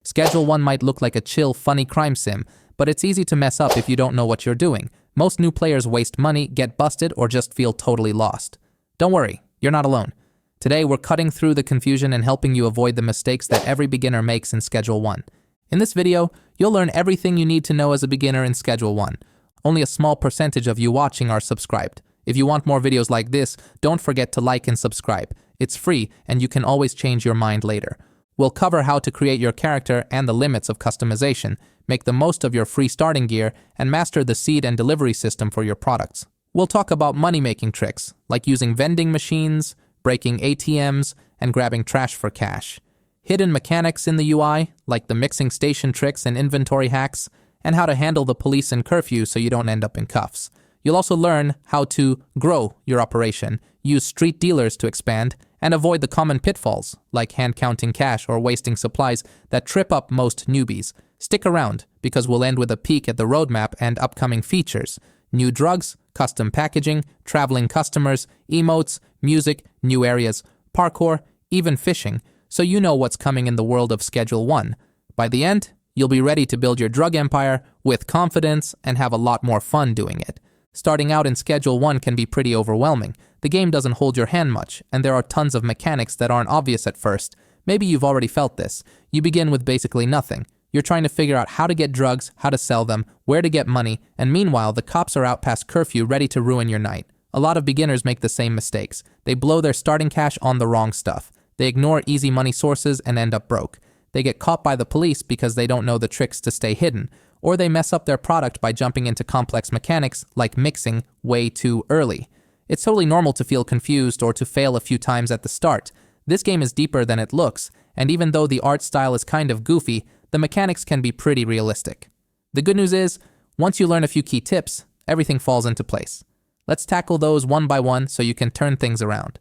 Schedule 1 might look like a chill, funny crime sim, but it's easy to mess up if you don't know what you're doing. Most new players waste money, get busted, or just feel totally lost. Don't worry, you're not alone. Today, we're cutting through the confusion and helping you avoid the mistakes that every beginner makes in Schedule 1. In this video, you'll learn everything you need to know as a beginner in Schedule 1. Only a small percentage of you watching are subscribed. If you want more videos like this, don't forget to like and subscribe. It's free, and you can always change your mind later. We'll cover how to create your character and the limits of customization, make the most of your free starting gear, and master the seed and delivery system for your products. We'll talk about money-making tricks, like using vending machines, breaking ATMs, and grabbing trash for cash. Hidden mechanics in the UI, like the mixing station tricks and inventory hacks, and how to handle the police and curfew so you don't end up in cuffs. You'll also learn how to grow your operation, use street dealers to expand, and avoid the common pitfalls, like hand-counting cash or wasting supplies that trip up most newbies. Stick around, because we'll end with a peek at the roadmap and upcoming features. New drugs, custom packaging, traveling customers, emotes, music, new areas, parkour, even fishing, so you know what's coming in the world of Schedule 1. By the end, you'll be ready to build your drug empire with confidence and have a lot more fun doing it. Starting out in Schedule 1 can be pretty overwhelming. The game doesn't hold your hand much, and there are tons of mechanics that aren't obvious at first. Maybe you've already felt this. You begin with basically nothing. You're trying to figure out how to get drugs, how to sell them, where to get money, and meanwhile, the cops are out past curfew ready to ruin your night. A lot of beginners make the same mistakes. They blow their starting cash on the wrong stuff. They ignore easy money sources and end up broke. They get caught by the police because they don't know the tricks to stay hidden, or they mess up their product by jumping into complex mechanics like mixing way too early. It's totally normal to feel confused or to fail a few times at the start. This game is deeper than it looks, and even though the art style is kind of goofy, the mechanics can be pretty realistic. The good news is, once you learn a few key tips, everything falls into place. Let's tackle those one by one so you can turn things around.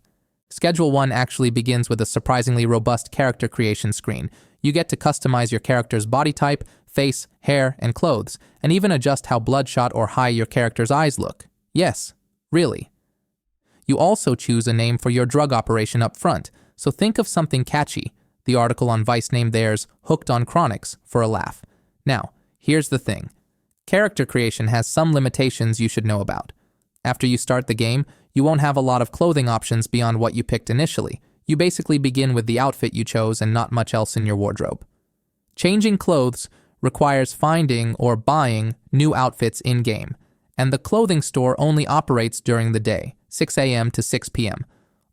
Schedule 1 actually begins with a surprisingly robust character creation screen. You get to customize your character's body type, face, hair, and clothes, and even adjust how bloodshot or high your character's eyes look. Yes, really. You also choose a name for your drug operation up front, so think of something catchy. The article on Vice named theirs Hooked on Chronics for a laugh. Now, here's the thing. Character creation has some limitations you should know about. After you start the game, you won't have a lot of clothing options beyond what you picked initially. You basically begin with the outfit you chose and not much else in your wardrobe. Changing clothes requires finding or buying new outfits in-game, and the clothing store only operates during the day, 6 a.m. to 6 p.m.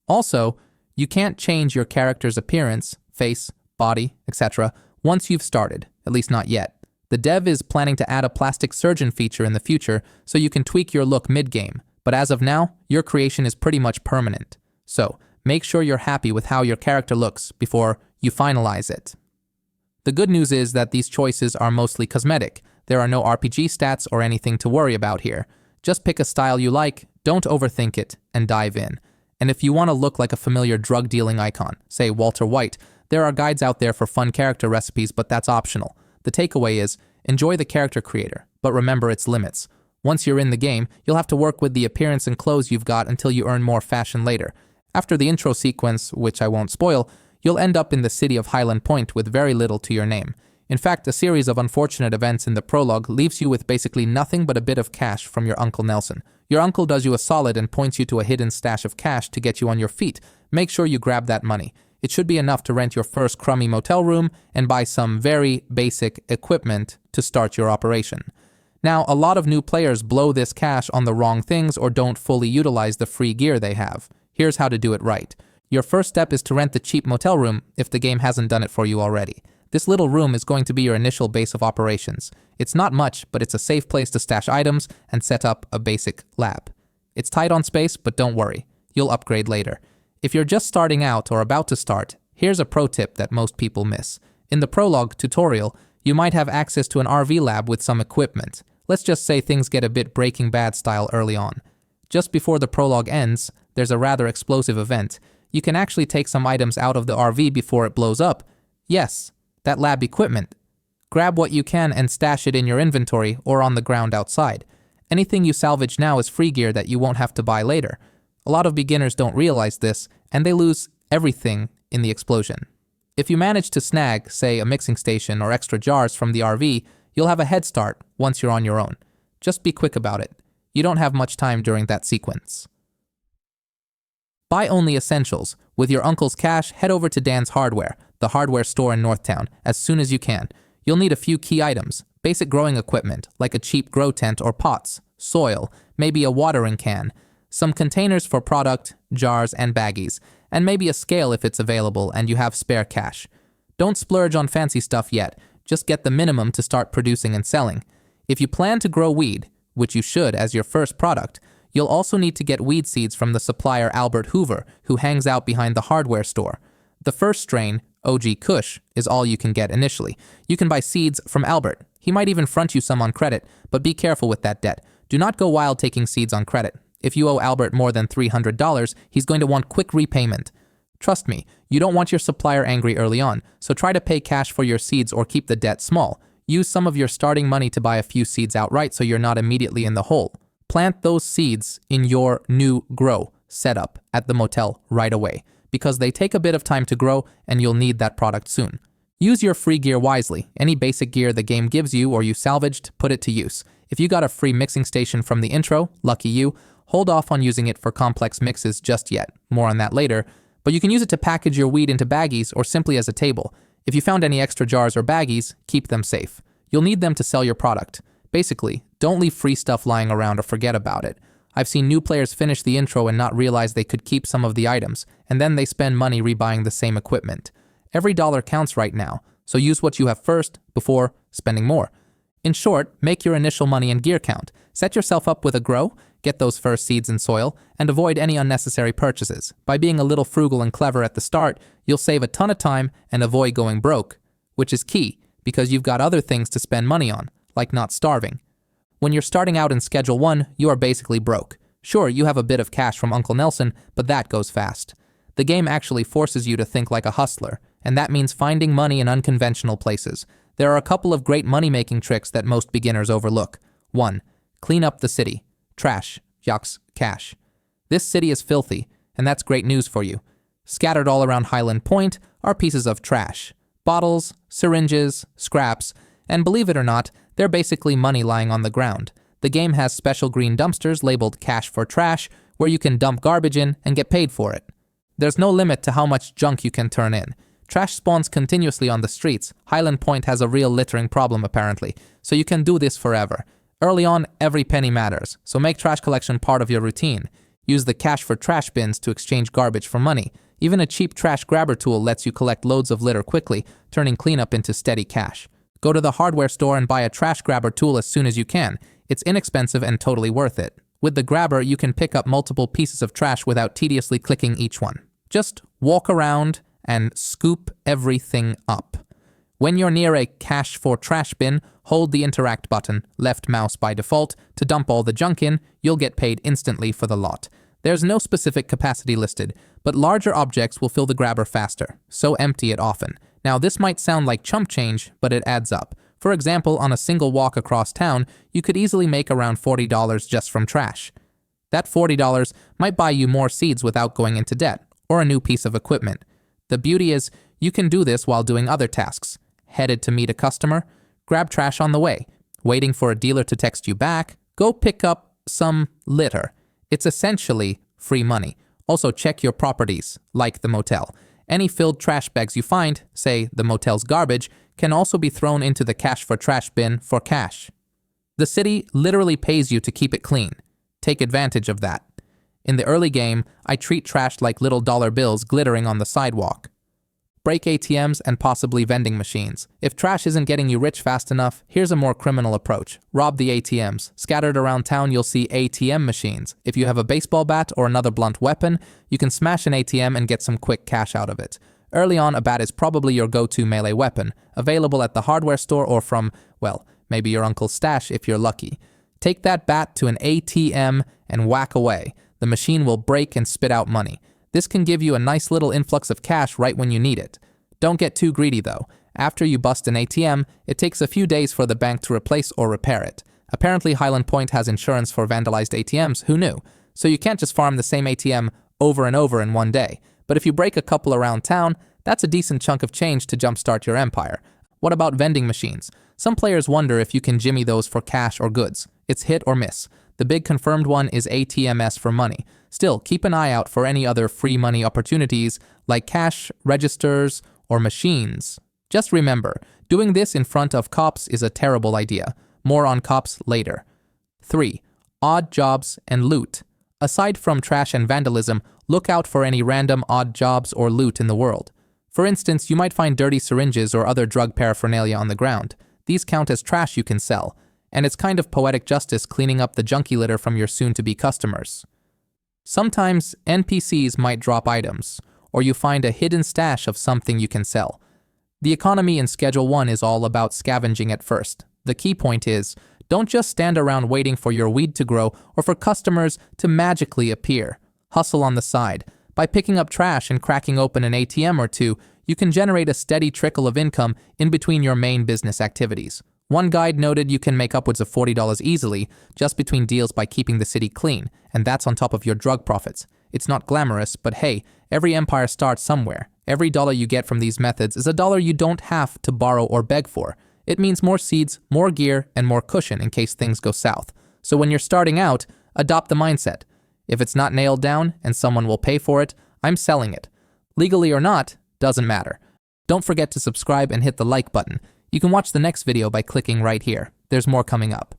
Also, you can't change your character's appearance, face, body, etc. once you've started, at least not yet. The dev is planning to add a plastic surgeon feature in the future so you can tweak your look mid-game, but as of now, your creation is pretty much permanent. So, make sure you're happy with how your character looks before you finalize it. The good news is that these choices are mostly cosmetic. There are no RPG stats or anything to worry about here. Just pick a style you like, don't overthink it, and dive in. And if you want to look like a familiar drug-dealing icon, say Walter White, there are guides out there for fun character recipes, but that's optional. The takeaway is, enjoy the character creator, but remember its limits. Once you're in the game, you'll have to work with the appearance and clothes you've got until you earn more fashion later. After the intro sequence, which I won't spoil, you'll end up in the city of Highland Point with very little to your name. In fact, a series of unfortunate events in the prologue leaves you with basically nothing but a bit of cash from your Uncle Nelson. Your uncle does you a solid and points you to a hidden stash of cash to get you on your feet. Make sure you grab that money. It should be enough to rent your first crummy motel room and buy some very basic equipment to start your operation. Now, a lot of new players blow this cash on the wrong things or don't fully utilize the free gear they have. Here's how to do it right. Your first step is to rent the cheap motel room if the game hasn't done it for you already. This little room is going to be your initial base of operations. It's not much, but it's a safe place to stash items and set up a basic lab. It's tight on space, but don't worry. You'll upgrade later. If you're just starting out or about to start, here's a pro tip that most people miss. In the prologue tutorial, you might have access to an RV lab with some equipment. Let's just say things get a bit Breaking Bad style early on. Just before the prologue ends, there's a rather explosive event. You can actually take some items out of the RV before it blows up. Yes, that lab equipment. Grab what you can and stash it in your inventory or on the ground outside. Anything you salvage now is free gear that you won't have to buy later. A lot of beginners don't realize this, and they lose everything in the explosion. If you manage to snag, say, a mixing station or extra jars from the RV, you'll have a head start once you're on your own. Just be quick about it. You don't have much time during that sequence. Buy only essentials. With your uncle's cash, head over to Dan's Hardware, the hardware store in Northtown, as soon as you can. You'll need a few key items, basic growing equipment, like a cheap grow tent or pots, soil, maybe a watering can, some containers for product, jars, and baggies, and maybe a scale if it's available and you have spare cash. Don't splurge on fancy stuff yet, just get the minimum to start producing and selling. If you plan to grow weed, which you should as your first product, you'll also need to get weed seeds from the supplier Albert Hoover, who hangs out behind the hardware store. The first strain, OG Kush, is all you can get initially. You can buy seeds from Albert. He might even front you some on credit, but be careful with that debt. Do not go wild taking seeds on credit. If you owe Albert more than $300, he's going to want quick repayment. Trust me, you don't want your supplier angry early on, so try to pay cash for your seeds or keep the debt small. Use some of your starting money to buy a few seeds outright so you're not immediately in the hole. Plant those seeds in your new grow setup at the motel right away, because they take a bit of time to grow and you'll need that product soon. Use your free gear wisely. Any basic gear the game gives you or you salvaged, put it to use. If you got a free mixing station from the intro, lucky you. Hold off on using it for complex mixes just yet. More on that later. But you can use it to package your weed into baggies or simply as a table. If you found any extra jars or baggies, keep them safe. You'll need them to sell your product. Basically, don't leave free stuff lying around or forget about it. I've seen new players finish the intro and not realize they could keep some of the items, and then they spend money rebuying the same equipment. Every dollar counts right now, so use what you have first before spending more. In short, make your initial money and gear count. Set yourself up with a grow, get those first seeds and soil, and avoid any unnecessary purchases. By being a little frugal and clever at the start, you'll save a ton of time and avoid going broke, which is key because you've got other things to spend money on, like not starving. When you're starting out in Schedule 1, you are basically broke. Sure, you have a bit of cash from Uncle Nelson, but that goes fast. The game actually forces you to think like a hustler, and that means finding money in unconventional places. There are a couple of great money-making tricks that most beginners overlook. 1. Clean up the city. Trash, yucks, cash. This city is filthy, and that's great news for you. Scattered all around Highland Point are pieces of trash. Bottles, syringes, scraps, and believe it or not, they're basically money lying on the ground. The game has special green dumpsters labeled Cash for Trash, where you can dump garbage in and get paid for it. There's no limit to how much junk you can turn in. Trash spawns continuously on the streets. Highland Point has a real littering problem apparently, so you can do this forever. Early on, every penny matters, so make trash collection part of your routine. Use the Cash for Trash bins to exchange garbage for money. Even a cheap trash grabber tool lets you collect loads of litter quickly, turning cleanup into steady cash. Go to the hardware store and buy a trash grabber tool as soon as you can. It's inexpensive and totally worth it. With the grabber, you can pick up multiple pieces of trash without tediously clicking each one. Just walk around and scoop everything up. When you're near a Cash for Trash bin, hold the interact button, left mouse by default, to dump all the junk in. You'll get paid instantly for the lot. There's no specific capacity listed, but larger objects will fill the grabber faster, so empty it often. Now this might sound like chump change, but it adds up. For example, on a single walk across town, you could easily make around $40 just from trash. That $40 might buy you more seeds without going into debt, or a new piece of equipment. The beauty is, you can do this while doing other tasks. Headed to meet a customer? Grab trash on the way. Waiting for a dealer to text you back? Go pick up some litter. It's essentially free money. Also check your properties, like the motel. Any filled trash bags you find, say the motel's garbage, can also be thrown into the Cash for Trash bin for cash. The city literally pays you to keep it clean. Take advantage of that. In the early game, I treat trash like little dollar bills glittering on the sidewalk. Break ATMs and possibly vending machines. If trash isn't getting you rich fast enough, here's a more criminal approach. Rob the ATMs. Scattered around town, you'll see ATM machines. If you have a baseball bat or another blunt weapon, you can smash an ATM and get some quick cash out of it. Early on, a bat is probably your go-to melee weapon, available at the hardware store or from, well, maybe your uncle's stash if you're lucky. Take that bat to an ATM and whack away. The machine will break and spit out money. This can give you a nice little influx of cash right when you need it. Don't get too greedy though. After you bust an ATM, it takes a few days for the bank to replace or repair it. Apparently Highland Point has insurance for vandalized ATMs, who knew? So you can't just farm the same ATM over and over in one day. But if you break a couple around town, That's a decent chunk of change to jumpstart your empire. What about vending machines? Some players wonder if you can jimmy those for cash or goods. It's hit or miss. The big confirmed one is ATMS for money. Still, keep an eye out for any other free money opportunities like cash, registers, or machines. Just remember, doing this in front of cops is a terrible idea. More on cops later. 3. Odd jobs and loot. Aside from trash and vandalism, look out for any random odd jobs or loot in the world. For instance, you might find dirty syringes or other drug paraphernalia on the ground. These count as trash you can sell. And it's kind of poetic justice cleaning up the junkie litter from your soon-to-be customers. Sometimes NPCs might drop items, or you find a hidden stash of something you can sell. The economy in Schedule 1 is all about scavenging at first. The key point is, don't just stand around waiting for your weed to grow or for customers to magically appear. Hustle on the side. By picking up trash and cracking open an ATM or two, you can generate a steady trickle of income in between your main business activities. One guide noted you can make upwards of $40 easily just between deals by keeping the city clean, and that's on top of your drug profits. It's not glamorous, but hey, every empire starts somewhere. Every dollar you get from these methods is a dollar you don't have to borrow or beg for. It means more seeds, more gear, and more cushion in case things go south. So when you're starting out, adopt the mindset. If it's not nailed down and someone will pay for it, I'm selling it. Legally or not, doesn't matter. Don't forget to subscribe and hit the like button. You can watch the next video by clicking right here. There's more coming up.